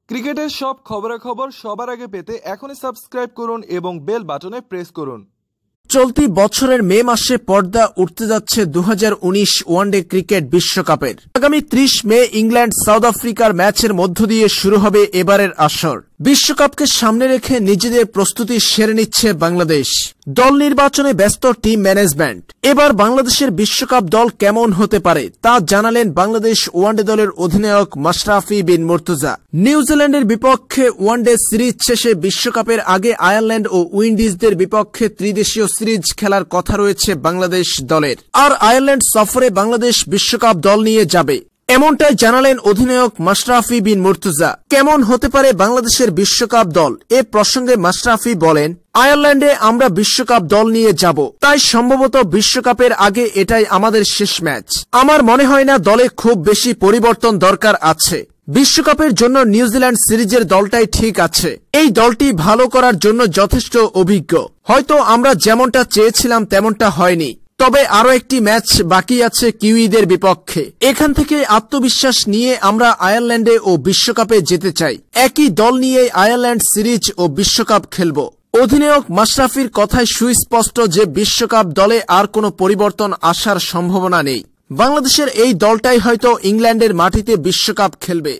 ক্রিকেটের সব খবরাখবর সবার আগে পেতে এখনই সাবস্ক্রাইব করুন এবং বেল বাটনে প্রেস করুন। চলতি বছরের মে মাসে পর্দা উঠতে যাচ্ছে 2019 ওয়ানডে ক্রিকেট বিশ্বকাপের। আগামী 30 মে ইংল্যান্ড সাউথ আফ্রিকার ম্যাচের মধ্য দিয়ে শুরু হবে এবারের আসর। বিশ্বকাপকে সামনে রেখে নিজেদের প্রস্তুতি সেরে নিচ্ছে বাংলাদেশ। দল নির্বাচনে ব্যস্ত টিম ম্যানেজমেন্ট। এবার বাংলাদেশের বিশ্বকাপ দল কেমন হতে পারে তা জানালেন বাংলাদেশ ওয়ানডে দলের অধিনায়ক মাশরাফি বিন মুর্তজা। নিউজিল্যান্ডের বিপক্ষে ওয়ানডে সিরিজ শেষে বিশ্বকাপের আগে আয়ারল্যান্ড ও উইন্ডিজদের বিপক্ষে ত্রিদেশীয় সিরিজ খেলার কথা রয়েছে বাংলাদেশ দলের। আর আয়ারল্যান্ড সফরে বাংলাদেশ বিশ্বকাপ দল নিয়ে যাবে, এমনটাই জানালেন অধিনায়ক মাশরাফি বিন মুর্তজা। কেমন হতে পারে বাংলাদেশের বিশ্বকাপ দল এ প্রসঙ্গে মাশরাফি বলেন, আয়ারল্যান্ডে আমরা বিশ্বকাপ দল নিয়ে যাব, তাই সম্ভবত বিশ্বকাপের আগে এটাই আমাদের শেষ ম্যাচ। আমার মনে হয় না দলে খুব বেশি পরিবর্তন দরকার আছে। বিশ্বকাপের জন্য নিউজিল্যান্ড সিরিজের দলটাই ঠিক আছে। এই দলটি ভালো করার জন্য যথেষ্ট অভিজ্ঞ। হয়তো আমরা যেমনটা চেয়েছিলাম তেমনটা হয়নি, তবে আরো একটি ম্যাচ বাকি আছে কিউইদের বিপক্ষে। এখান থেকে আত্মবিশ্বাস নিয়ে আমরা আয়ারল্যান্ডে ও বিশ্বকাপে যেতে চাই। একই দল নিয়ে আয়ারল্যান্ড সিরিজ ও বিশ্বকাপ খেলব। অধিনায়ক মাশরাফির কথায় সুস্পষ্ট যে বিশ্বকাপ দলে আর কোনো পরিবর্তন আসার সম্ভাবনা নেই। বাংলাদেশের এই দলটাই হয়তো ইংল্যান্ডের মাটিতে বিশ্বকাপ খেলবে।